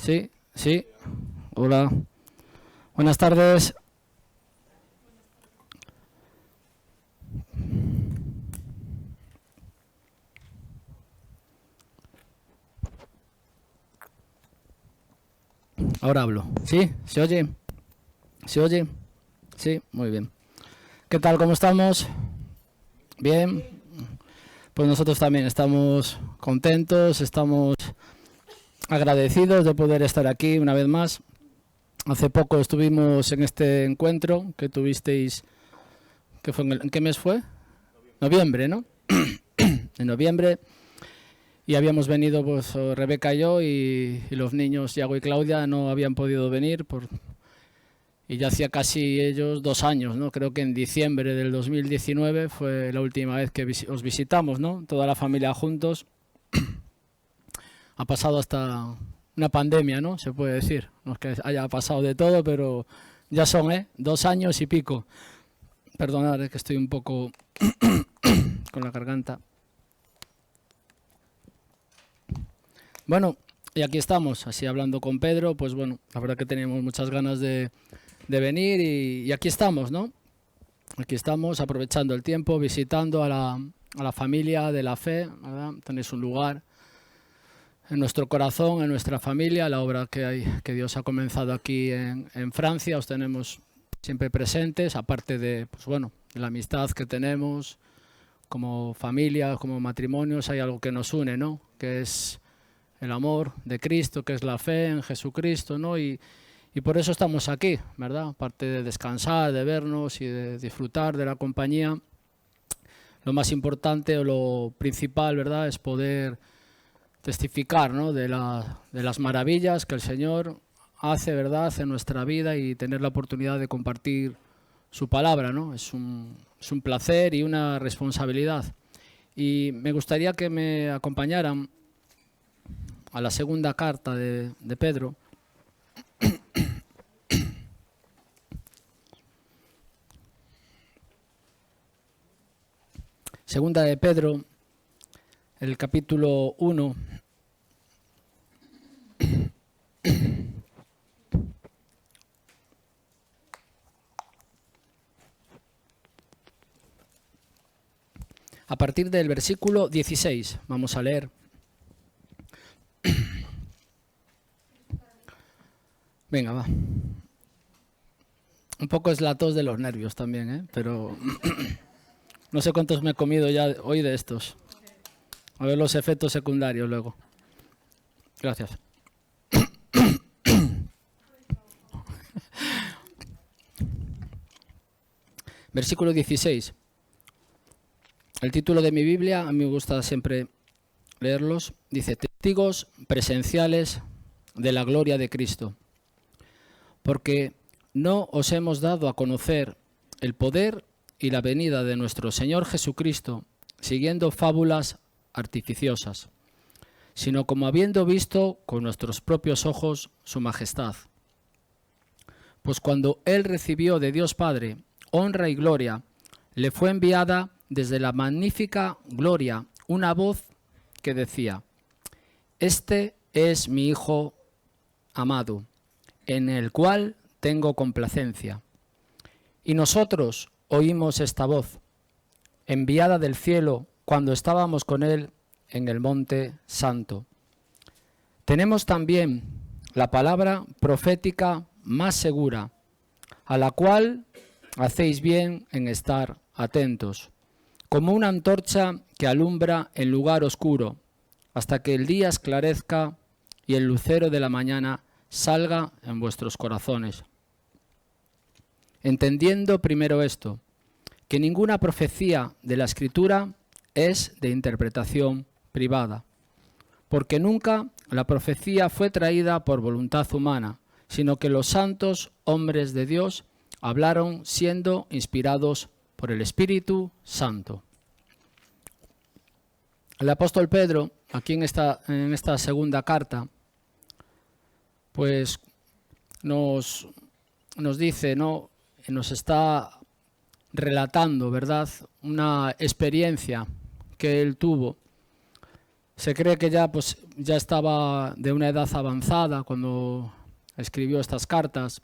Sí, sí. Hola. Buenas tardes. Ahora hablo. ¿Sí? ¿Se oye? ¿Se oye? Sí, muy bien. ¿Qué tal? ¿Cómo estamos? Bien. Pues nosotros también estamos contentos, estamos agradecidos de poder estar aquí una vez más. Hace poco estuvimos en este encuentro que tuvisteis, que fue ¿en qué mes fue? Noviembre, ¿no? En noviembre. Y habíamos venido pues Rebeca y yo y los niños Iago y Claudia no habían podido venir y ya hacía casi ellos 2 años, ¿no? Creo que en diciembre del 2019 fue la última vez que os visitamos, ¿no? Toda la familia juntos. Ha pasado hasta una pandemia, ¿no? Se puede decir. No es que haya pasado de todo, pero ya son, 2 años y pico. Perdonad, es que estoy un poco con la garganta. Bueno, y aquí estamos, así hablando con Pedro, pues bueno, la verdad que teníamos muchas ganas de venir y aquí estamos, ¿no? Aquí estamos aprovechando el tiempo, visitando a la familia de la fe, ¿verdad? Tenéis un lugar en nuestro corazón, en nuestra familia, la obra que Dios ha comenzado aquí en Francia, os tenemos siempre presentes, aparte de, pues bueno, de la amistad que tenemos como familia, como matrimonios, hay algo que nos une, ¿no? Que es el amor de Cristo, que es la fe en Jesucristo, ¿no? Y por eso estamos aquí, ¿verdad? Aparte de descansar, de vernos y de disfrutar de la compañía, lo más importante o lo principal, ¿verdad?, es poder testificar, ¿no?, de las maravillas que el Señor hace, ¿verdad?, en nuestra vida y tener la oportunidad de compartir su palabra, ¿no? Es un placer y una responsabilidad. Y me gustaría que me acompañaran a la segunda carta de Pedro. Segunda de Pedro, el capítulo 1. A partir del versículo 16, vamos a leer. Venga, va. Un poco es la tos de los nervios también, pero no sé cuántos me he comido ya hoy de estos. A ver los efectos secundarios luego. Gracias. Versículo 16. El título de mi Biblia, a mí me gusta siempre leerlos, dice: testigos presenciales de la gloria de Cristo. Porque no os hemos dado a conocer el poder y la venida de nuestro Señor Jesucristo siguiendo fábulas artificiosas, sino como habiendo visto con nuestros propios ojos su majestad. Pues cuando Él recibió de Dios Padre honra y gloria, le fue enviada desde la magnífica gloria una voz que decía: este es mi Hijo amado, en el cual tengo complacencia. Y nosotros oímos esta voz, enviada del cielo cuando estábamos con Él en el Monte Santo. Tenemos también la palabra profética más segura, a la cual hacéis bien en estar atentos, como una antorcha que alumbra en lugar oscuro, hasta que el día esclarezca y el lucero de la mañana salga en vuestros corazones. Entendiendo primero esto, que ninguna profecía de la Escritura es de interpretación privada, porque nunca la profecía fue traída por voluntad humana, sino que los santos hombres de Dios hablaron siendo inspirados por el Espíritu Santo. El apóstol Pedro, aquí en esta segunda carta, pues nos dice, ¿no?, nos está relatando, ¿verdad?, una experiencia que él tuvo. Se cree que ya pues ya estaba de una edad avanzada cuando escribió estas cartas.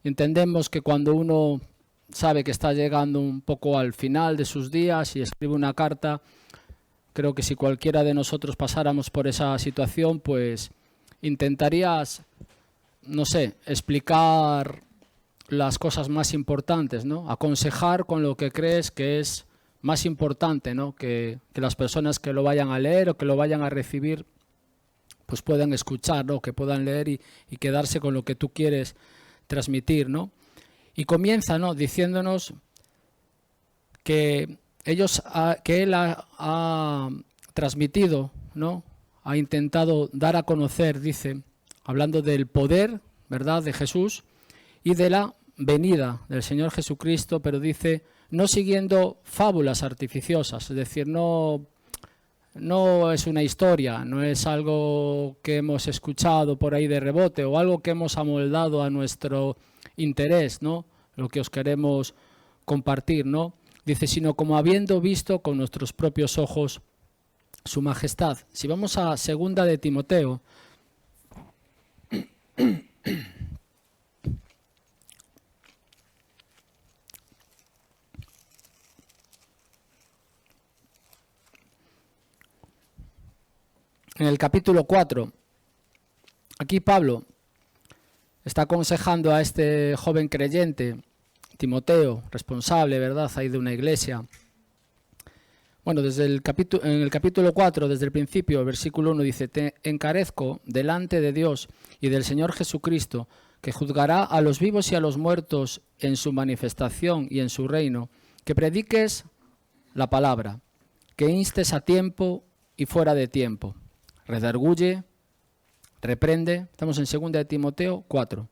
Entendemos que cuando uno sabe que está llegando un poco al final de sus días y escribe una carta, creo que si cualquiera de nosotros pasáramos por esa situación, pues intentarías, no sé, explicar las cosas más importantes, ¿no? Aconsejar con lo que crees que es más importante, ¿no? Que las personas que lo vayan a leer o que lo vayan a recibir pues puedan escuchar, ¿no? Que puedan leer y quedarse con lo que tú quieres transmitir, ¿no? Y comienza, ¿no? Diciéndonos que él ha transmitido, ¿no? Ha intentado dar a conocer, dice, hablando del poder, ¿verdad?, de Jesús y de la venida del Señor Jesucristo, pero dice, no siguiendo fábulas artificiosas, es decir, no es una historia, no es algo que hemos escuchado por ahí de rebote o algo que hemos amoldado a nuestro interés, ¿no? Lo que os queremos compartir, ¿no? Dice, sino como habiendo visto con nuestros propios ojos su majestad. Si vamos a 2 de Timoteo, en el capítulo 4, aquí Pablo está aconsejando a este joven creyente, Timoteo, responsable, ¿verdad?, ahí de una iglesia. Bueno, en el capítulo 4, desde el principio, el versículo 1 dice, te encarezco delante de Dios y del Señor Jesucristo, que juzgará a los vivos y a los muertos en su manifestación y en su reino, que prediques la palabra, que instes a tiempo y fuera de tiempo, redarguye, reprende. Estamos en 2 de Timoteo 4,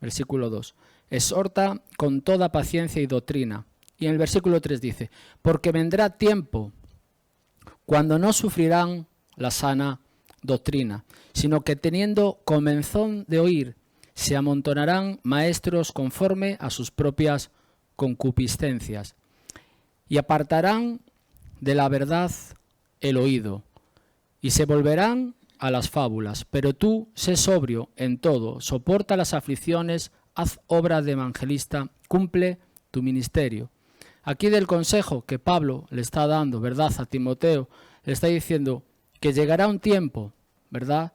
versículo 2. Exhorta con toda paciencia y doctrina. Y en el versículo 3 dice, porque vendrá tiempo cuando no sufrirán la sana doctrina, sino que teniendo comezón de oír, se amontonarán maestros conforme a sus propias concupiscencias, y apartarán de la verdad el oído, y se volverán a las fábulas. Pero tú, sé sobrio en todo, soporta las aflicciones, haz obra de evangelista, cumple tu ministerio. Aquí del consejo que Pablo le está dando, ¿verdad?, a Timoteo, le está diciendo que llegará un tiempo, ¿verdad?,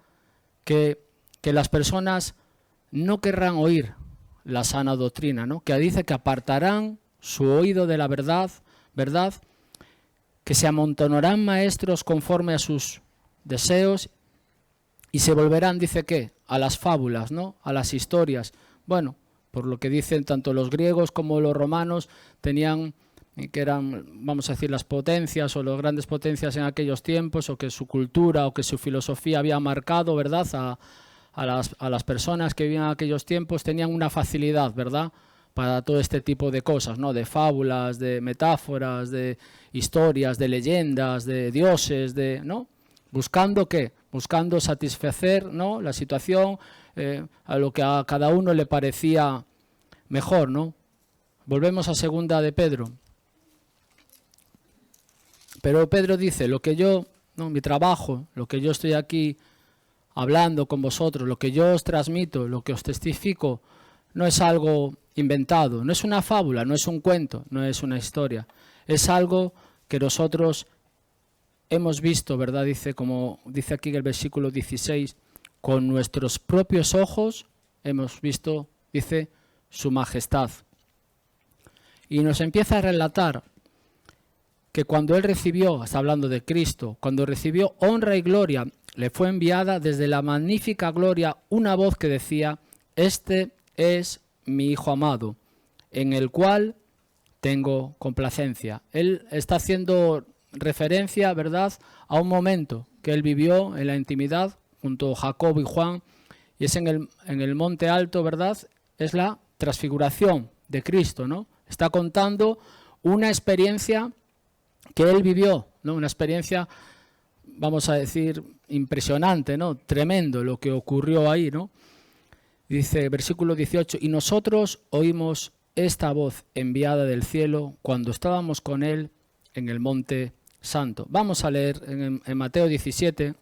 que las personas no querrán oír la sana doctrina, ¿no?, que dice que apartarán su oído de la verdad, ¿verdad?, que se amontonarán maestros conforme a sus deseos y se volverán, dice que, a las fábulas, ¿no?, a las historias. Bueno, por lo que dicen tanto los griegos como los romanos, tenían que eran, vamos a decir, las potencias o las grandes potencias en aquellos tiempos, o que su cultura o que su filosofía había marcado, ¿verdad?, a las personas que vivían en aquellos tiempos, tenían una facilidad, ¿verdad?, para todo este tipo de cosas, ¿no?, de fábulas, de metáforas, de historias, de leyendas, de dioses, ¿no?, buscando ¿qué? Buscando satisfacer, ¿no?, la situación, a lo que a cada uno le parecía mejor, ¿no? Volvemos a 2 de Pedro. Pero Pedro dice, lo que yo, ¿no?, mi trabajo, lo que yo estoy aquí hablando con vosotros, lo que yo os transmito, lo que os testifico, no es algo inventado, no es una fábula, no es un cuento, no es una historia. Es algo que nosotros hemos visto, ¿verdad? Dice, como dice aquí en el versículo 16, con nuestros propios ojos hemos visto, dice, su majestad. Y nos empieza a relatar que cuando él recibió, está hablando de Cristo, cuando recibió honra y gloria, le fue enviada desde la magnífica gloria una voz que decía, este es mi Hijo amado, en el cual tengo complacencia. Él está haciendo referencia, ¿verdad?, a un momento que él vivió en la intimidad junto a Jacobo y Juan, y es en el monte alto, ¿verdad?, es la transfiguración de Cristo, ¿no? Está contando una experiencia que él vivió, ¿no?, una experiencia, vamos a decir, impresionante, ¿no?, tremendo lo que ocurrió ahí, ¿no? Dice, versículo 18, y nosotros oímos esta voz enviada del cielo cuando estábamos con él en el monte santo. Vamos a leer en Mateo 17,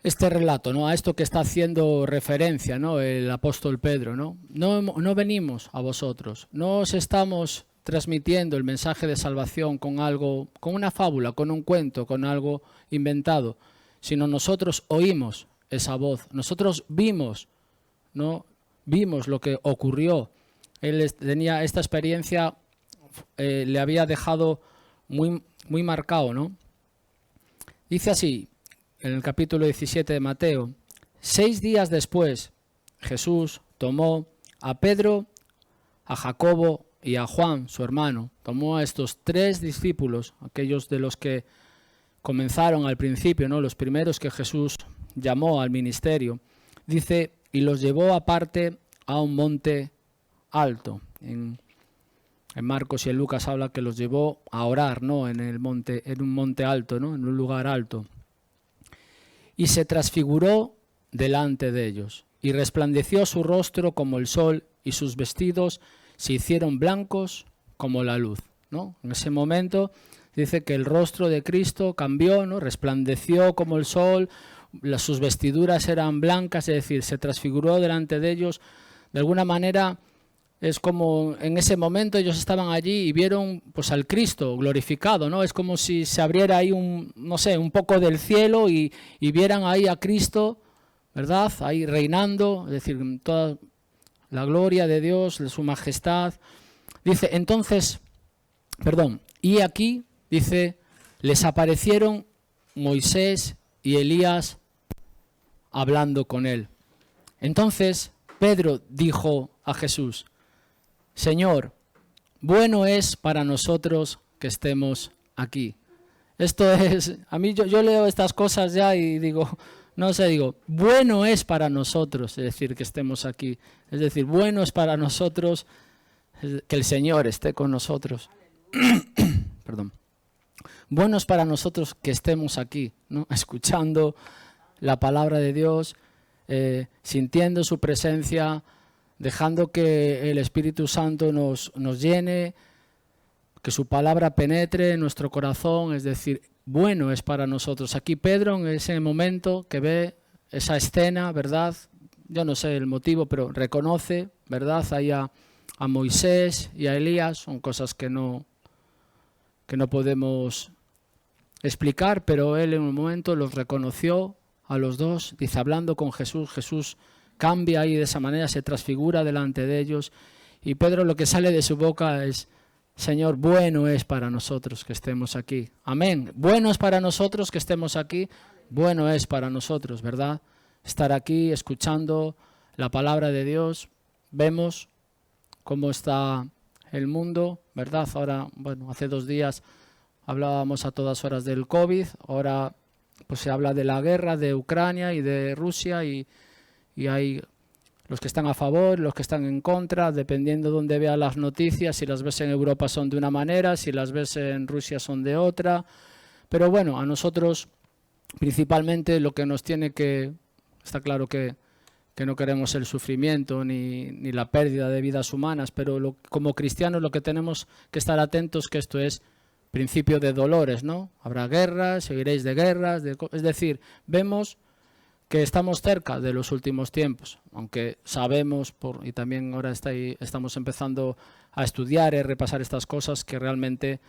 este relato, ¿no? A esto que está haciendo referencia, ¿no? El apóstol Pedro, ¿no? No venimos a vosotros, no os estamos transmitiendo el mensaje de salvación con algo, con una fábula, con un cuento, con algo inventado, sino nosotros oímos esa voz, nosotros vimos, ¿no? Vimos lo que ocurrió. Él tenía esta experiencia, le había dejado muy marcado, ¿no? Dice así, en el capítulo 17 de Mateo: 6 días después, Jesús tomó a Pedro, a Jacobo y a Juan, su hermano. Tomó a estos 3 discípulos, aquellos de los que comenzaron al principio, ¿no? Los primeros que Jesús llamó al ministerio. Dice, y los llevó aparte a un monte alto. En Marcos y en Lucas habla que los llevó a orar, ¿no? En un monte alto, ¿no? En un lugar alto. Y se transfiguró delante de ellos, y resplandeció su rostro como el sol, y sus vestidos se hicieron blancos como la luz, ¿no? En ese momento dice que el rostro de Cristo cambió, ¿no? Resplandeció como el sol, sus vestiduras eran blancas, es decir, se transfiguró delante de ellos. De alguna manera es como en ese momento ellos estaban allí y vieron pues al Cristo glorificado, ¿no? Es como si se abriera ahí un poco del cielo y vieran ahí a Cristo, ¿verdad? Ahí reinando, es decir, toda la gloria de Dios, de su majestad. Dice, y aquí, dice, les aparecieron Moisés y Elías hablando con él. Entonces Pedro dijo a Jesús, Señor, bueno es para nosotros que estemos aquí. Esto es, a mí yo leo estas cosas ya y digo, bueno es para nosotros, es decir, que estemos aquí. Es decir, bueno es para nosotros que el Señor esté con nosotros. Perdón. Bueno es para nosotros que estemos aquí, ¿no? Escuchando la palabra de Dios, sintiendo su presencia, dejando que el Espíritu Santo nos llene, que su palabra penetre en nuestro corazón, es decir, bueno es para nosotros. Aquí Pedro, en ese momento que ve esa escena, ¿verdad? Yo no sé el motivo, pero reconoce, ¿verdad? Ahí a Moisés y a Elías, son cosas que no podemos explicar, pero él en un momento los reconoció a los dos, dice, hablando con Jesús, Jesús cambia ahí de esa manera, se transfigura delante de ellos, y Pedro lo que sale de su boca es, Señor, bueno es para nosotros que estemos aquí. Amén. Bueno es para nosotros que estemos aquí, bueno es para nosotros, ¿verdad? Estar aquí escuchando la palabra de Dios. Vemos cómo está el mundo, ¿verdad? Ahora, bueno, hace 2 días hablábamos a todas horas del COVID, ahora pues se habla de la guerra de Ucrania y de Rusia y hay los que están a favor, los que están en contra, dependiendo de dónde veas las noticias, si las ves en Europa son de una manera, si las ves en Rusia son de otra. Pero bueno, a nosotros principalmente lo que nos tiene que... Está claro que no queremos el sufrimiento ni la pérdida de vidas humanas, pero como cristianos lo que tenemos que estar atentos que esto es principio de dolores, ¿no? Habrá guerras, seguiréis de guerras, es decir, vemos que estamos cerca de los últimos tiempos, aunque sabemos, y también ahora estamos empezando a estudiar y repasar estas cosas, que realmente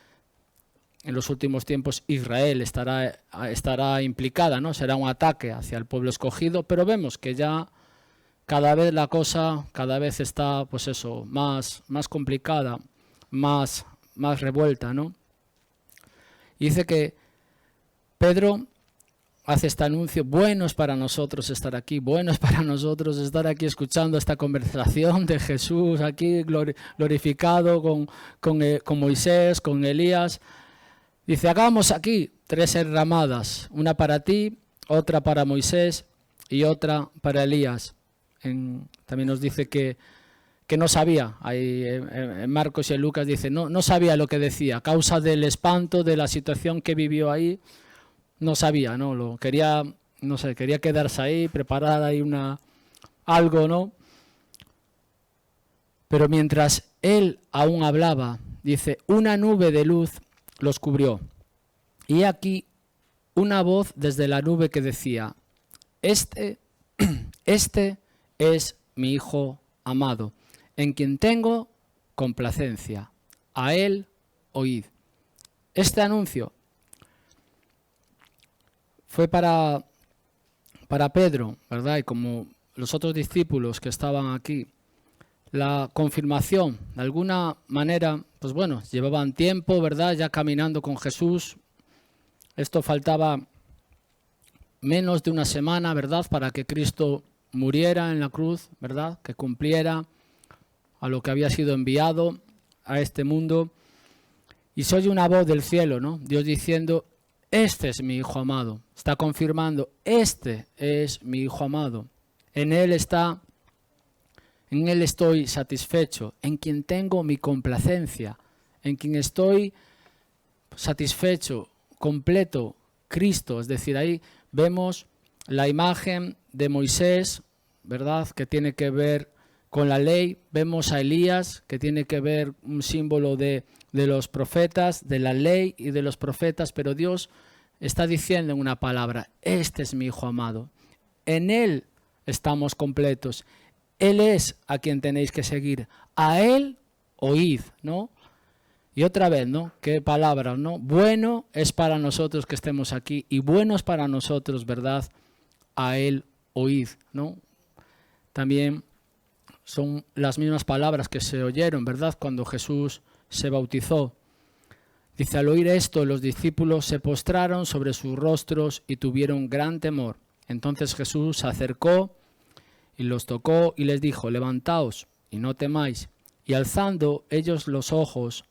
en los últimos tiempos Israel estará implicada, ¿no? Será un ataque hacia el pueblo escogido, pero vemos que ya cada vez la cosa, está, pues eso, más complicada, más revuelta, ¿no? Y dice que Pedro hace este anuncio, bueno es para nosotros estar aquí, bueno es para nosotros estar aquí escuchando esta conversación de Jesús, aquí glorificado con Moisés, con Elías. Dice, hagamos aquí 3 enramadas, una para ti, otra para Moisés y otra para Elías. También nos dice que no sabía, ahí en Marcos y en Lucas dice, no sabía lo que decía, a causa del espanto de la situación que vivió ahí, no sabía, ¿no? Quería quedarse ahí, preparar ahí algo, ¿no? Pero mientras él aún hablaba, dice, una nube de luz los cubrió. Y aquí una voz desde la nube que decía, este es mi Hijo amado, en quien tengo complacencia. A él oíd. Este anuncio fue para Pedro, ¿verdad? Y como los otros discípulos que estaban aquí, la confirmación, de alguna manera, pues bueno, llevaban tiempo, ¿verdad? Ya caminando con Jesús. Esto faltaba menos de una semana, ¿verdad? Para que Cristo muriera en la cruz, ¿verdad? Que cumpliera a lo que había sido enviado a este mundo. Y se oye una voz del cielo, ¿no? Dios diciendo, este es mi Hijo amado. Está confirmando, este es mi Hijo amado. En él estoy satisfecho, en quien tengo mi complacencia, en quien estoy satisfecho, completo, Cristo. Es decir, ahí vemos la imagen de Moisés, ¿verdad? Que tiene que ver con la ley. Vemos a Elías, que tiene que ver un símbolo de los profetas, de la ley y de los profetas, pero Dios está diciendo en una palabra, este es mi Hijo amado. En él estamos completos. Él es a quien tenéis que seguir. A él oíd, ¿no? Y otra vez, ¿no? Qué palabra, ¿no? Bueno es para nosotros que estemos aquí y bueno es para nosotros, ¿verdad? A él oíd, ¿no? También son las mismas palabras que se oyeron, ¿verdad? Cuando Jesús se bautizó. Dice, al oír esto, los discípulos se postraron sobre sus rostros y tuvieron gran temor. Entonces Jesús se acercó y los tocó y les dijo, levantaos y no temáis. Y alzando ellos los ojos,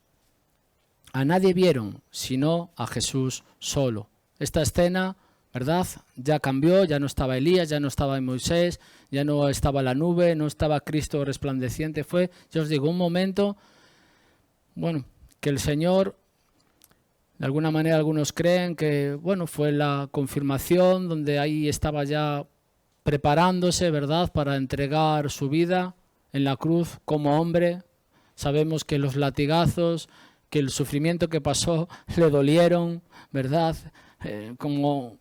a nadie vieron, sino a Jesús solo. Esta escena, ¿verdad? Ya cambió, ya no estaba Elías, ya no estaba Moisés, ya no estaba la nube, no estaba Cristo resplandeciente. Fue, yo os digo, un momento, bueno, que el Señor, de alguna manera algunos creen que, bueno, fue la confirmación donde ahí estaba ya preparándose, ¿verdad?, para entregar su vida en la cruz como hombre. Sabemos que los latigazos, que el sufrimiento que pasó le dolieron, ¿verdad? Como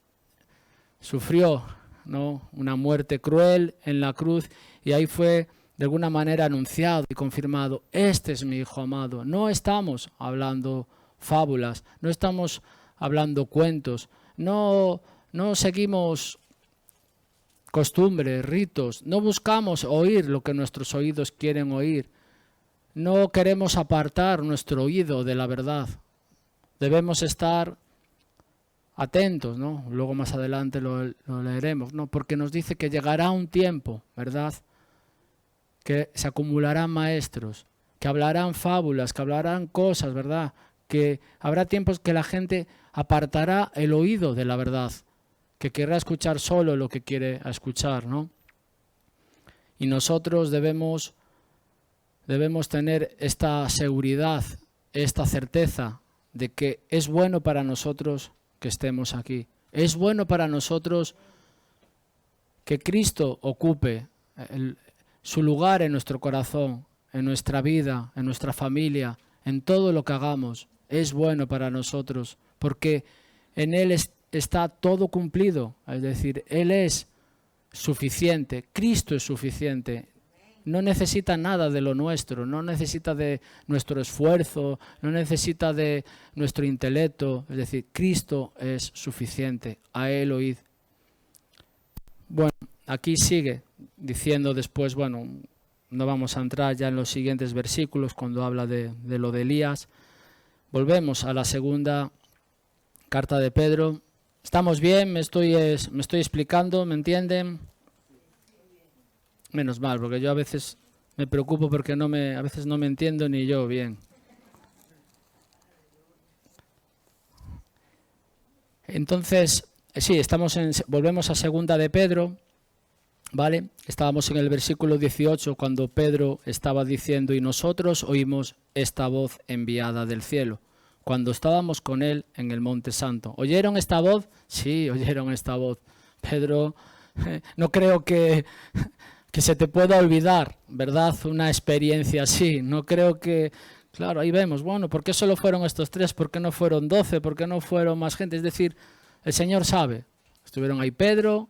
sufrió, ¿no?, una muerte cruel en la cruz, y ahí fue de alguna manera anunciado y confirmado, este es mi Hijo amado. No estamos hablando fábulas, no estamos hablando cuentos, no seguimos costumbres, ritos, no buscamos oír lo que nuestros oídos quieren oír, no queremos apartar nuestro oído de la verdad. Debemos estar atentos, ¿no? Luego más adelante lo leeremos, ¿no? Porque nos dice que llegará un tiempo, ¿verdad?, que se acumularán maestros, que hablarán fábulas, que hablarán cosas, ¿verdad?, que habrá tiempos que la gente apartará el oído de la verdad, que querrá escuchar solo lo que quiere escuchar, ¿no? Y nosotros debemos tener esta seguridad, esta certeza de que es bueno para nosotros que estemos aquí. Es bueno para nosotros que Cristo ocupe su lugar en nuestro corazón, en nuestra vida, en nuestra familia, en todo lo que hagamos. Es bueno para nosotros porque en Él está todo cumplido. Es decir, Él es suficiente, Cristo es suficiente. No necesita nada de lo nuestro, no necesita de nuestro esfuerzo, no necesita de nuestro intelecto. Es decir, Cristo es suficiente, a Él oíd. Bueno, aquí sigue diciendo después, bueno, no vamos a entrar ya en los siguientes versículos cuando habla de lo de Elías. Volvemos a la segunda carta de Pedro. ¿Estamos bien? ¿Me estoy explicando? ¿Me entienden? Menos mal, porque yo a veces me preocupo porque a veces no me entiendo ni yo bien. Entonces, sí, volvemos a segunda de Pedro, ¿vale? Estábamos en el versículo 18 cuando Pedro estaba diciendo, y nosotros oímos esta voz enviada del cielo, cuando estábamos con él en el Monte Santo. ¿Oyeron esta voz? Sí, oyeron esta voz. Pedro, no creo que se te pueda olvidar, ¿verdad?, una experiencia así. No creo que, claro, ahí vemos, bueno, ¿por qué solo fueron estos 3? ¿Por qué no fueron 12? ¿Por qué no fueron más gente? Es decir, el Señor sabe. Estuvieron ahí Pedro,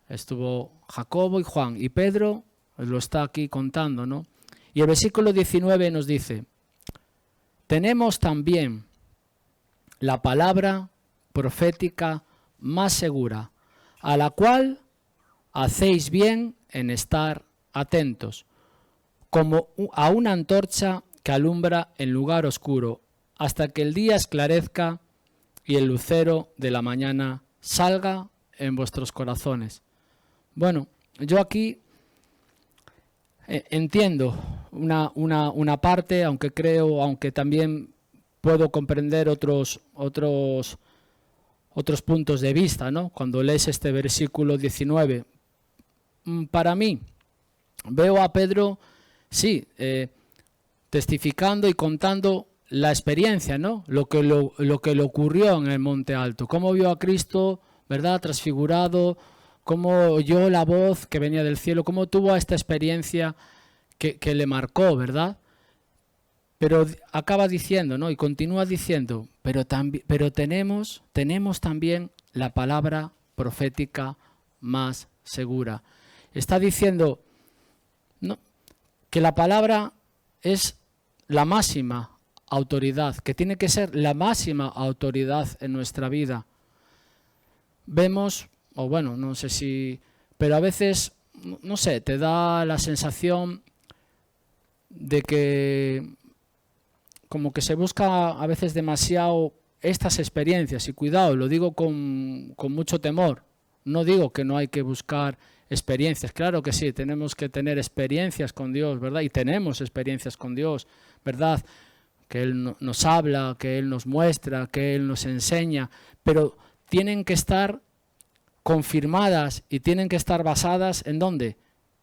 Estuvo Jacobo y Juan, y Pedro lo está aquí contando, ¿no? Y el versículo 19 nos dice, tenemos también la palabra profética más segura, a la cual hacéis bien en estar atentos, como a una antorcha que alumbra en lugar oscuro, hasta que el día esclarezca y el lucero de la mañana salga en vuestros corazones. Bueno, yo aquí entiendo una parte, aunque también puedo comprender otros puntos de vista, ¿no? Cuando lees este versículo 19. Para mí, veo a Pedro, sí, testificando y contando la experiencia, ¿no? Lo que le ocurrió en el Monte Alto, cómo vio a Cristo, ¿verdad?, transfigurado, cómo oyó la voz que venía del cielo, cómo tuvo esta experiencia que le marcó, ¿verdad? Pero acaba diciendo, ¿no?, y continúa diciendo, pero tenemos también la palabra profética más segura. Está diciendo, ¿no?, que la palabra es la máxima autoridad, que tiene que ser la máxima autoridad en nuestra vida. Vemos, o bueno, no sé si, pero a veces, no sé, te da la sensación de que como que se busca a veces demasiado estas experiencias, y cuidado, lo digo con mucho temor. No digo que no hay que buscar experiencias, claro que sí, tenemos que tener experiencias con Dios, ¿verdad? Y tenemos experiencias con Dios, ¿verdad? Que Él nos habla, que Él nos muestra, que Él nos enseña, pero tienen que estar confirmadas y tienen que estar basadas ¿en dónde?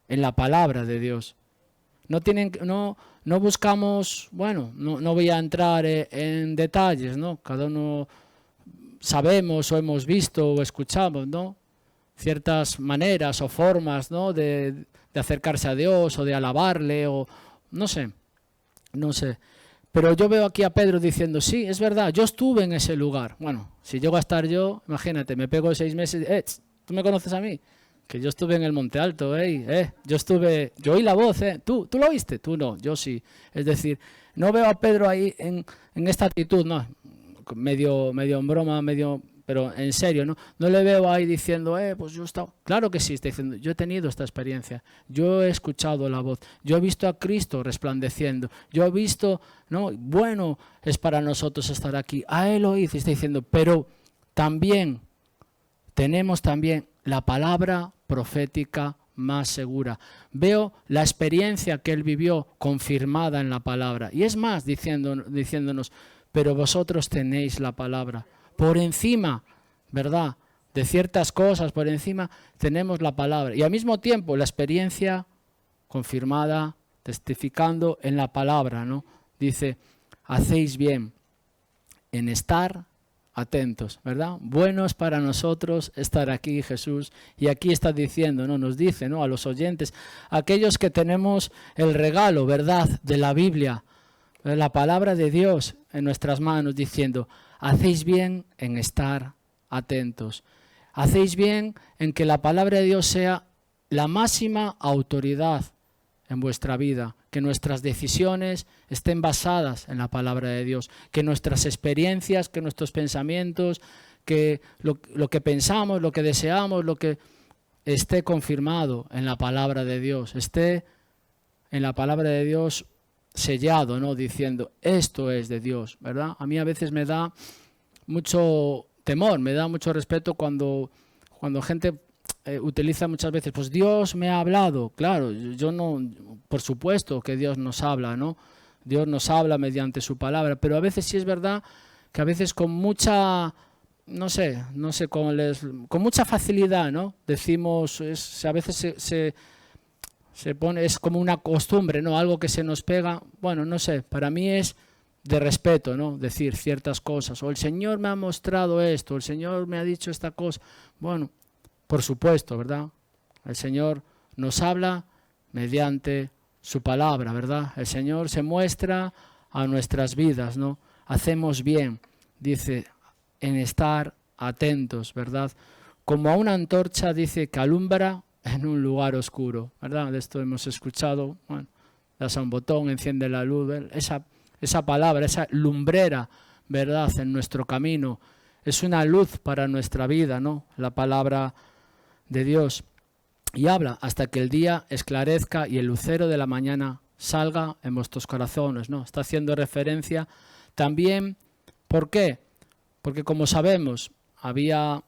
En la palabra de Dios. No buscamos, bueno, no voy a entrar en detalles, ¿no? Cada uno sabemos o hemos visto o escuchamos, ¿no?, ciertas maneras o formas, ¿no?, de acercarse a Dios o de alabarle, o no sé. Pero yo veo aquí a Pedro diciendo, sí, es verdad, yo estuve en ese lugar. Bueno, si llego a estar yo, imagínate, me pego 6 meses, ¿tú me conoces a mí? Que yo estuve en el Monte Alto, yo oí la voz, ¿Tú lo oíste? Tú no, yo sí. Es decir, no veo a Pedro ahí en esta actitud, no, medio en broma, pero en serio, no le veo ahí diciendo, pues yo he estado. Claro que sí, está diciendo, yo he tenido esta experiencia, yo he escuchado la voz, yo he visto a Cristo resplandeciendo, yo he visto, ¿no?, bueno es para nosotros estar aquí, a Él lo hice, está diciendo, pero tenemos también la palabra profética más segura. Veo la experiencia que Él vivió confirmada en la palabra. Y es más, diciéndonos, pero vosotros tenéis la palabra. Por encima, ¿verdad?, de ciertas cosas, por encima tenemos la palabra. Y al mismo tiempo la experiencia confirmada, testificando en la palabra, ¿no? Dice, hacéis bien en estar atentos, ¿verdad? Bueno es para nosotros estar aquí, Jesús, y aquí está diciendo, ¿no?, nos dice, ¿no?, a los oyentes, aquellos que tenemos el regalo, ¿verdad?, de la Biblia, la palabra de Dios en nuestras manos, diciendo, hacéis bien en estar atentos, hacéis bien en que la palabra de Dios sea la máxima autoridad en vuestra vida, que nuestras decisiones estén basadas en la palabra de Dios, que nuestras experiencias, que nuestros pensamientos, que lo que pensamos, lo que deseamos, lo que esté confirmado en la palabra de Dios, esté en la palabra de Dios sellado, ¿no?, diciendo, esto es de Dios, ¿verdad? A mí a veces me da mucho temor, me da mucho respeto cuando gente utiliza muchas veces, pues Dios me ha hablado. Claro, yo no, por supuesto que Dios nos habla, ¿no? Dios nos habla mediante su palabra, pero a veces sí es verdad que a veces con mucha, no sé con mucha facilidad, ¿no? Decimos, a veces se pone, es como una costumbre, ¿no?, algo que se nos pega. Bueno, no sé, para mí es de respeto, ¿no?, decir ciertas cosas, o el Señor me ha mostrado esto, el Señor me ha dicho esta cosa. Bueno, por supuesto, ¿verdad? El Señor nos habla mediante su palabra, ¿verdad? El Señor se muestra a nuestras vidas, ¿no? Hacemos bien, dice, en estar atentos, ¿verdad? como a una antorcha, dice, que alumbra en un lugar oscuro, ¿verdad? De esto hemos escuchado, bueno, das a un botón, enciende la luz, esa palabra, esa lumbrera, ¿verdad? En nuestro camino, es una luz para nuestra vida, ¿no? La palabra de Dios. Y habla hasta que el día esclarezca y el lucero de la mañana salga en vuestros corazones, ¿no? Está haciendo referencia también, ¿por qué? Porque como sabemos, había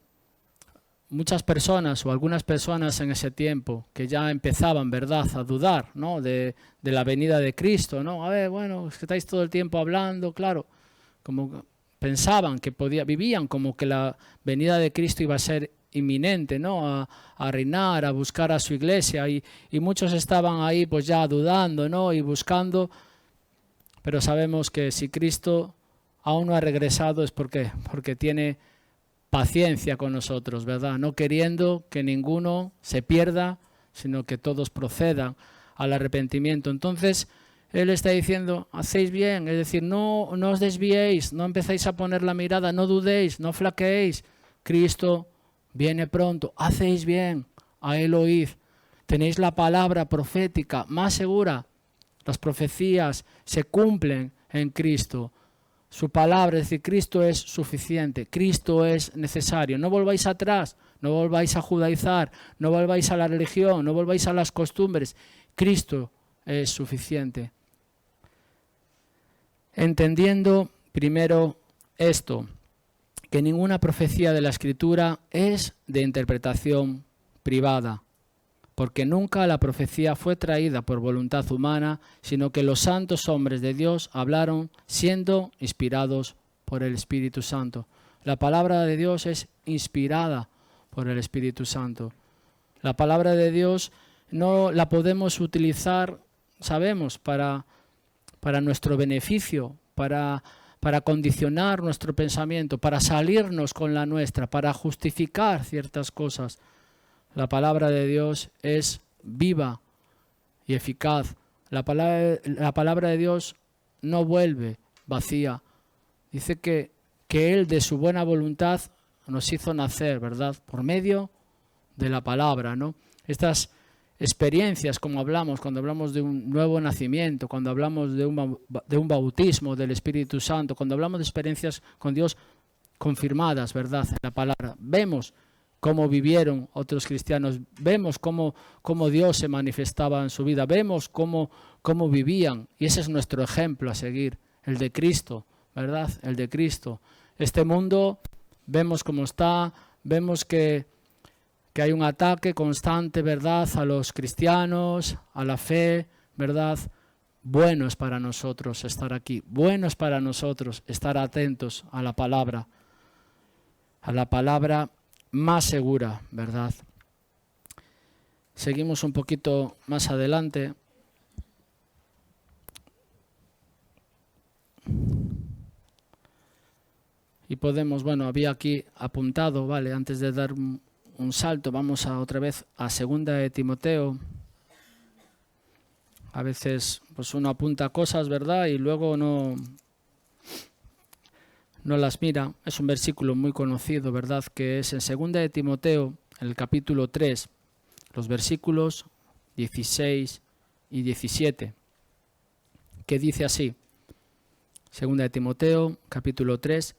muchas personas o algunas personas en ese tiempo que ya empezaban, ¿verdad?, a dudar, ¿no?, de la venida de Cristo, ¿no? A ver, bueno, es que estáis todo el tiempo hablando, claro, como pensaban que vivían como que la venida de Cristo iba a ser inminente, ¿no?, a reinar, a buscar a su iglesia, y muchos estaban ahí pues ya dudando, ¿no?, y buscando, pero sabemos que si Cristo aún no ha regresado es porque tiene paciencia con nosotros, ¿verdad? No queriendo que ninguno se pierda, sino que todos procedan al arrepentimiento. Entonces, Él está diciendo, hacéis bien, es decir, no os desviéis, no empecéis a poner la mirada, no dudéis, no flaqueéis. Cristo viene pronto, hacéis bien, a Él oíd. Tenéis la palabra profética más segura. Las profecías se cumplen en Cristo. Su palabra, es decir, Cristo es suficiente, Cristo es necesario. No volváis atrás, no volváis a judaizar, no volváis a la religión, no volváis a las costumbres. Cristo es suficiente. Entendiendo primero esto, que ninguna profecía de la Escritura es de interpretación privada, porque nunca la profecía fue traída por voluntad humana, sino que los santos hombres de Dios hablaron siendo inspirados por el Espíritu Santo. La palabra de Dios es inspirada por el Espíritu Santo. La palabra de Dios no la podemos utilizar, sabemos, para nuestro beneficio, para condicionar nuestro pensamiento, para salirnos con la nuestra, para justificar ciertas cosas. La palabra de Dios es viva y eficaz. La palabra de Dios no vuelve vacía. Dice que Él de su buena voluntad nos hizo nacer, ¿verdad?, por medio de la palabra, ¿no? Estas experiencias, como hablamos, cuando hablamos de un nuevo nacimiento, cuando hablamos de un bautismo del Espíritu Santo, cuando hablamos de experiencias con Dios confirmadas, ¿verdad?, en la palabra, vemos cómo vivieron otros cristianos, vemos cómo Dios se manifestaba en su vida, vemos cómo vivían, y ese es nuestro ejemplo a seguir, el de Cristo, ¿verdad?, el de Cristo. Este mundo, vemos cómo está, vemos que hay un ataque constante, ¿verdad?, a los cristianos, a la fe, ¿verdad? Bueno es para nosotros estar aquí, bueno es para nosotros estar atentos a la palabra más segura, ¿verdad? Seguimos un poquito más adelante. Y podemos, bueno, había aquí apuntado, ¿vale? Antes de dar un salto, vamos otra vez a 2 de Timoteo. A veces pues uno apunta cosas, ¿verdad?, y luego no las mira. Es un versículo muy conocido, ¿verdad?, que es en 2 de Timoteo, en el capítulo 3, los versículos 16 y 17, que dice así, 2 de Timoteo, capítulo 3,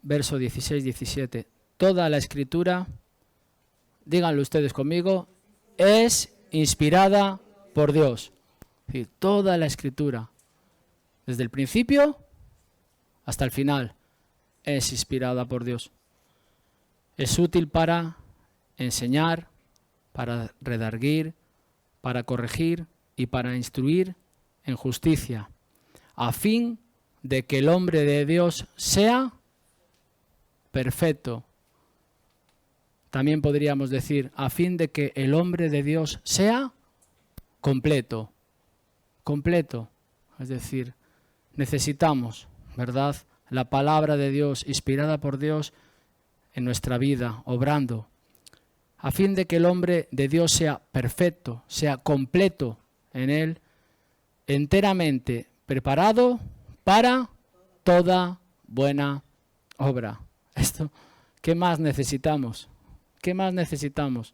verso 16-17. Toda la Escritura, díganlo ustedes conmigo, es inspirada por Dios. Es decir, toda la Escritura, desde el principio hasta el final, es inspirada por Dios. Es útil para enseñar, para redarguir, para corregir y para instruir en justicia, a fin de que el hombre de Dios sea perfecto. También podríamos decir, a fin de que el hombre de Dios sea completo. Completo. Es decir, necesitamos, ¿verdad?, la palabra de Dios, inspirada por Dios en nuestra vida, obrando, a fin de que el hombre de Dios sea perfecto, sea completo en él, enteramente preparado para toda buena obra. Esto, ¿qué más necesitamos? ¿Qué más necesitamos?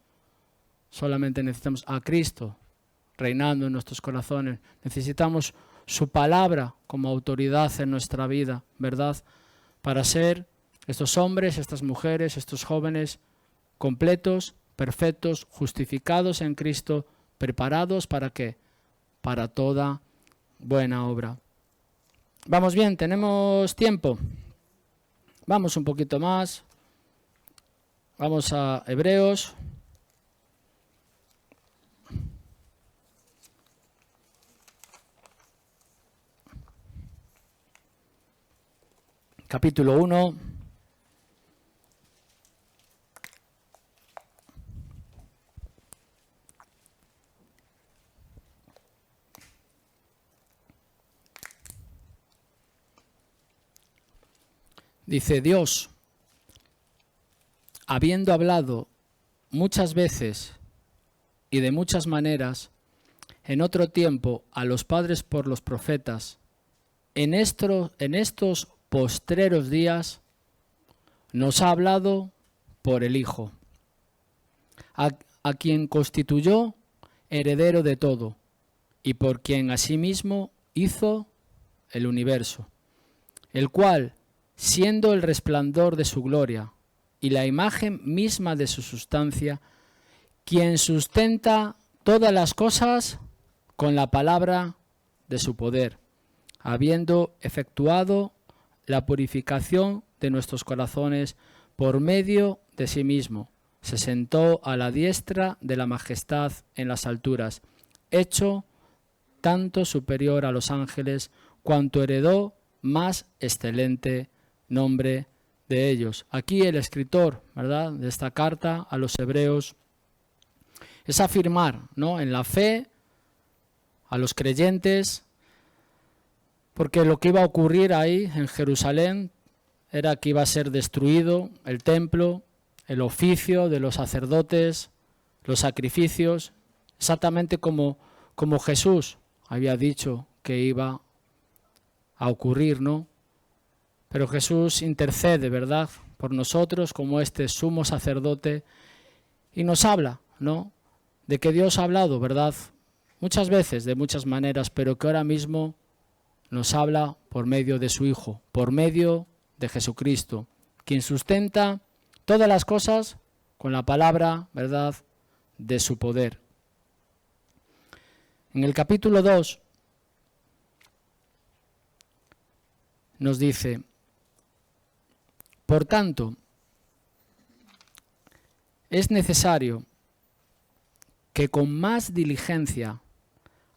Solamente necesitamos a Cristo reinando en nuestros corazones. Necesitamos su palabra como autoridad en nuestra vida, ¿verdad? Para ser estos hombres, estas mujeres, estos jóvenes completos, perfectos, justificados en Cristo, preparados ¿para qué? Para toda buena obra. ¿Vamos bien? ¿Tenemos tiempo? Vamos un poquito más. Vamos a Hebreos. Capítulo 1. Dice Dios, habiendo hablado muchas veces y de muchas maneras, en otro tiempo a los padres por los profetas, en estos postreros días nos ha hablado por el Hijo, a quien constituyó heredero de todo y por quien asimismo hizo el universo, el cual, siendo el resplandor de su gloria y la imagen misma de su sustancia, quien sustenta todas las cosas con la palabra de su poder, habiendo efectuado la purificación de nuestros corazones por medio de sí mismo, se sentó a la diestra de la majestad en las alturas, hecho tanto superior a los ángeles, cuanto heredó más excelente nombre de ellos. Aquí el escritor, ¿verdad?, de esta carta a los hebreos es afirmar, ¿no?, en la fe a los creyentes, porque lo que iba a ocurrir ahí en Jerusalén era que iba a ser destruido el templo, el oficio de los sacerdotes, los sacrificios, exactamente como Jesús había dicho que iba a ocurrir, ¿no? Pero Jesús intercede, ¿verdad?, por nosotros como este sumo sacerdote y nos habla, ¿no?, de que Dios ha hablado, ¿verdad?, muchas veces, de muchas maneras, pero que ahora mismo nos habla por medio de su Hijo, por medio de Jesucristo, quien sustenta todas las cosas con la palabra, ¿verdad?, de su poder. En el capítulo 2 nos dice: por tanto, es necesario que con más diligencia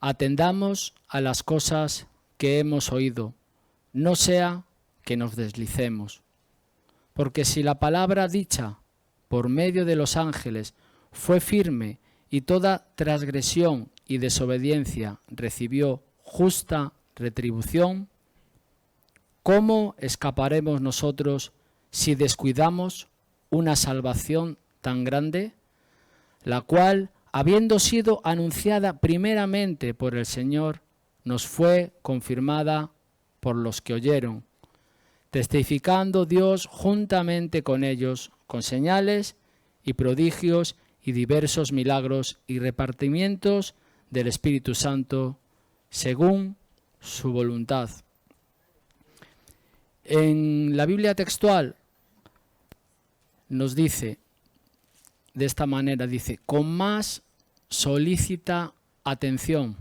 atendamos a las cosas que hemos oído, no sea que nos deslicemos. Porque si la palabra dicha por medio de los ángeles fue firme y toda transgresión y desobediencia recibió justa retribución, ¿cómo escaparemos nosotros si descuidamos una salvación tan grande, la cual, habiendo sido anunciada primeramente por el Señor, nos fue confirmada por los que oyeron, testificando Dios juntamente con ellos, con señales y prodigios y diversos milagros y repartimientos del Espíritu Santo, según su voluntad? En la Biblia textual nos dice de esta manera, dice, con más solícita atención,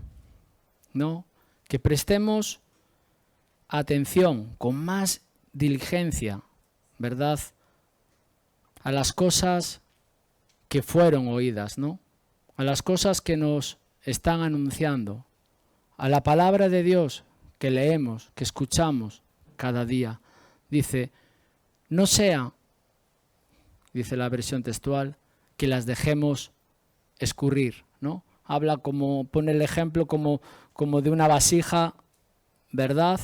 ¿no?, que prestemos atención, con más diligencia, ¿verdad?, a las cosas que fueron oídas, ¿no?, a las cosas que nos están anunciando, a la palabra de Dios que leemos, que escuchamos cada día. Dice, no sea, dice la versión textual, que las dejemos escurrir, ¿no? Habla como, pone el ejemplo como de una vasija, ¿verdad?,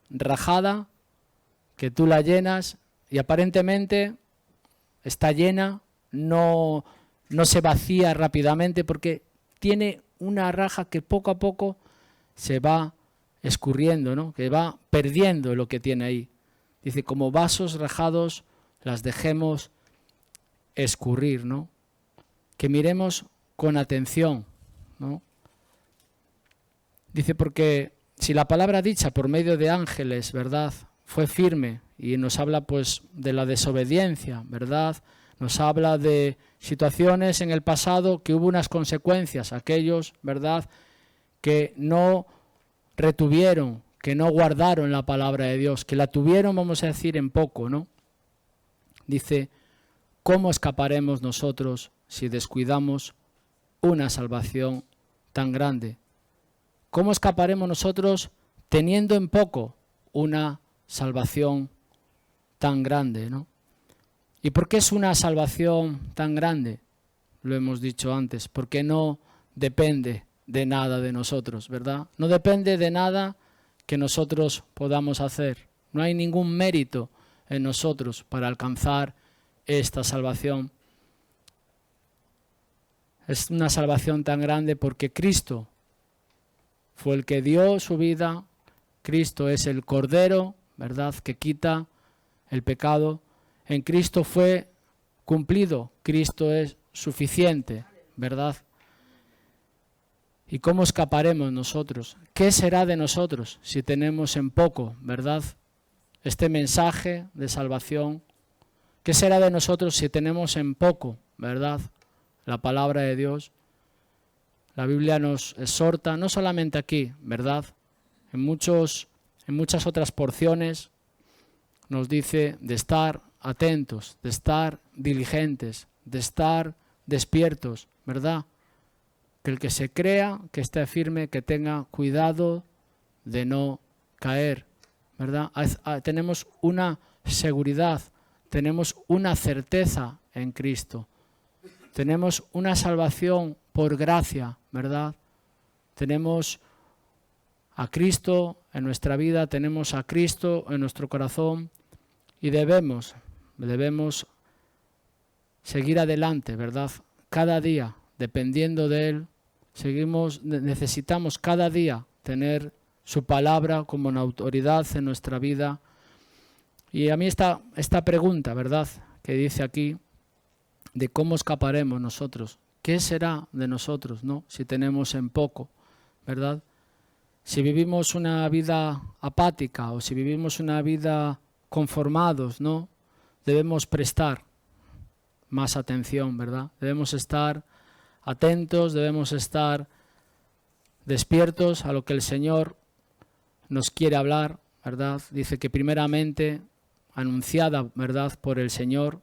rajada, que tú la llenas y aparentemente está llena, no se vacía rápidamente porque tiene una raja que poco a poco se va escurriendo, ¿no?, que va perdiendo lo que tiene ahí. Dice, como vasos rajados las dejemos escurrir, ¿no? Que miremos con atención, ¿no? Dice, porque si la palabra dicha por medio de ángeles, ¿verdad?, fue firme, y nos habla pues de la desobediencia, ¿verdad?, nos habla de situaciones en el pasado que hubo unas consecuencias, aquellos, ¿verdad?, que no retuvieron, que no guardaron la palabra de Dios, que la tuvieron, vamos a decir, en poco, ¿no? Dice, ¿cómo escaparemos nosotros si descuidamos una salvación tan grande? ¿Cómo escaparemos nosotros teniendo en poco una salvación tan grande, ¿no? ¿Y por qué es una salvación tan grande? Lo hemos dicho antes, porque no depende de nada de nosotros, ¿verdad? No depende de nada que nosotros podamos hacer. No hay ningún mérito en nosotros para alcanzar esta salvación. Es una salvación tan grande porque Cristo fue el que dio su vida. Cristo es el Cordero, ¿verdad?, que quita el pecado. En Cristo fue cumplido. Cristo es suficiente, ¿verdad? ¿Y cómo escaparemos nosotros? ¿Qué será de nosotros si tenemos en poco, ¿verdad?, este mensaje de salvación? ¿Qué será de nosotros si tenemos en poco, ¿verdad?, la palabra de Dios? La Biblia nos exhorta, no solamente aquí, ¿verdad?, en muchas otras porciones nos dice de estar atentos, de estar diligentes, de estar despiertos, ¿verdad? Que el que se crea, que esté firme, que tenga cuidado de no caer, ¿verdad? Tenemos una seguridad, tenemos una certeza en Cristo, tenemos una salvación por gracia, ¿verdad? Tenemos a Cristo en nuestra vida, tenemos a Cristo en nuestro corazón y debemos seguir adelante, ¿verdad? Cada día, dependiendo de Él, necesitamos cada día tener su palabra como una autoridad en nuestra vida. Y a mí esta pregunta, ¿verdad?, que dice aquí, de cómo escaparemos nosotros, ¿qué será de nosotros, no?, si tenemos en poco, ¿verdad? Si vivimos una vida apática o si vivimos una vida conformados, ¿no?, debemos prestar más atención, ¿verdad? Debemos estar atentos, debemos estar despiertos a lo que el Señor nos quiere hablar, ¿verdad? Dice que primeramente anunciada, ¿verdad?, por el Señor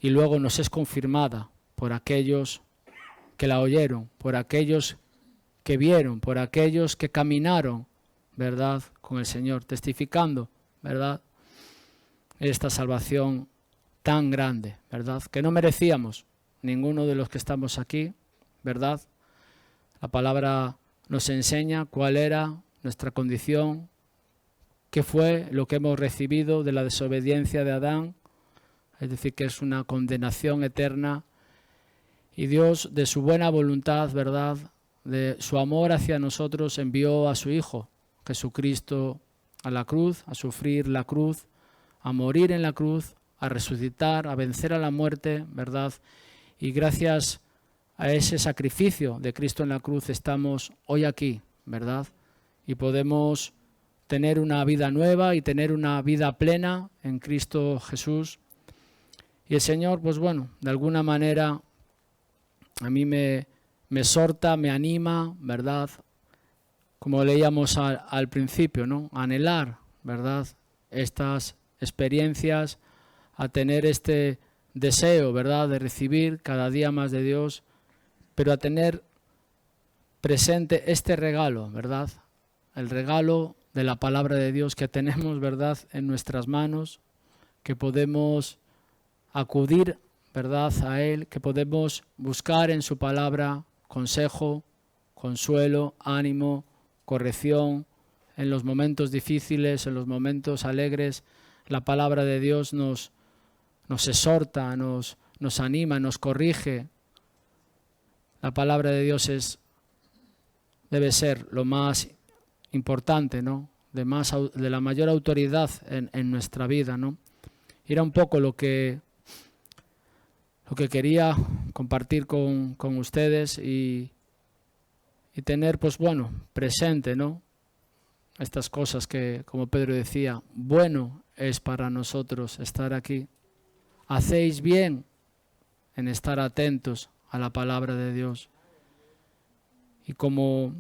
y luego nos es confirmada por aquellos que la oyeron, por aquellos que vieron, por aquellos que caminaron, ¿verdad?, con el Señor, testificando, ¿verdad?, esta salvación tan grande, ¿verdad?, que no merecíamos ninguno de los que estamos aquí, ¿verdad? La palabra nos enseña cuál era nuestra condición, qué fue lo que hemos recibido de la desobediencia de Adán, es decir, que es una condenación eterna, y Dios, de su buena voluntad, ¿verdad?, de su amor hacia nosotros, envió a su Hijo, Jesucristo, a la cruz, a sufrir la cruz, a morir en la cruz, a resucitar, a vencer a la muerte, ¿verdad? Y gracias a ese sacrificio de Cristo en la cruz estamos hoy aquí, ¿verdad? Y podemos tener una vida nueva y tener una vida plena en Cristo Jesús. Y el Señor, pues bueno, de alguna manera a mí me exhorta, me anima, ¿verdad? Como leíamos al principio, ¿no? A anhelar, ¿verdad?, estas experiencias, a tener este deseo, ¿verdad?, de recibir cada día más de Dios, pero a tener presente este regalo, ¿verdad?, el regalo de la palabra de Dios que tenemos, ¿verdad?, en nuestras manos, que podemos acudir, ¿verdad?, a Él, que podemos buscar en su palabra consejo, consuelo, ánimo, corrección, en los momentos difíciles, en los momentos alegres. La palabra de Dios nos exhorta, nos anima, nos corrige. La palabra de Dios debe ser lo más importante, ¿no?, de la mayor autoridad en nuestra vida, ¿no? Era un poco lo que lo que quería compartir con ustedes y tener, pues bueno, presente, ¿no? Estas cosas que, como Pedro decía, bueno es para nosotros estar aquí. Hacéis bien en estar atentos a la palabra de Dios. Y como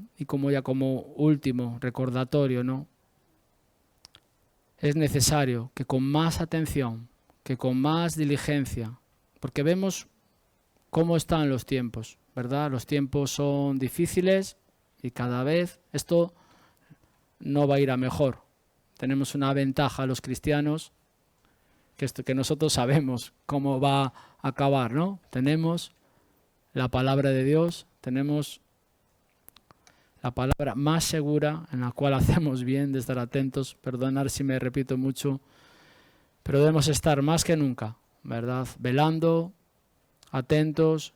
último recordatorio, ¿no? Es necesario que con más atención, que con más diligencia, porque vemos cómo están los tiempos, ¿verdad? Los tiempos son difíciles y cada vez esto no va a ir a mejor. Tenemos una ventaja los cristianos, que nosotros sabemos cómo va a acabar, ¿no? Tenemos la palabra de Dios, tenemos la palabra más segura en la cual hacemos bien de estar atentos. Perdonad si me repito mucho, pero debemos estar más que nunca, ¿verdad? Velando, atentos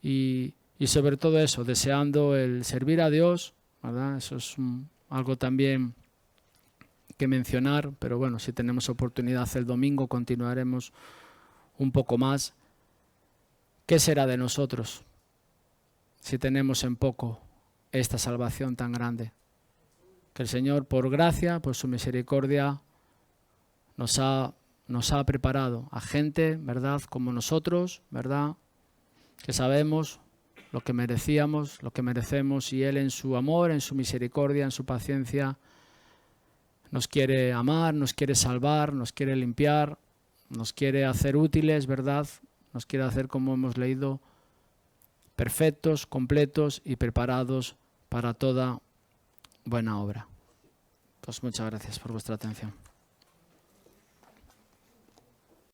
y sobre todo eso, deseando el servir a Dios, ¿verdad? Eso es algo también que mencionar, pero bueno, si tenemos oportunidad el domingo continuaremos un poco más. ¿Qué será de nosotros si tenemos en poco esta salvación tan grande? Que el Señor, por gracia, por su misericordia, nos ha preparado a gente, ¿verdad?, como nosotros, ¿verdad?, que sabemos lo que merecíamos, lo que merecemos, y Él en su amor, en su misericordia, en su paciencia, nos quiere amar, nos quiere salvar, nos quiere limpiar, nos quiere hacer útiles, ¿verdad?, nos quiere hacer, como hemos leído, perfectos, completos y preparados para toda buena obra. Pues muchas gracias por vuestra atención.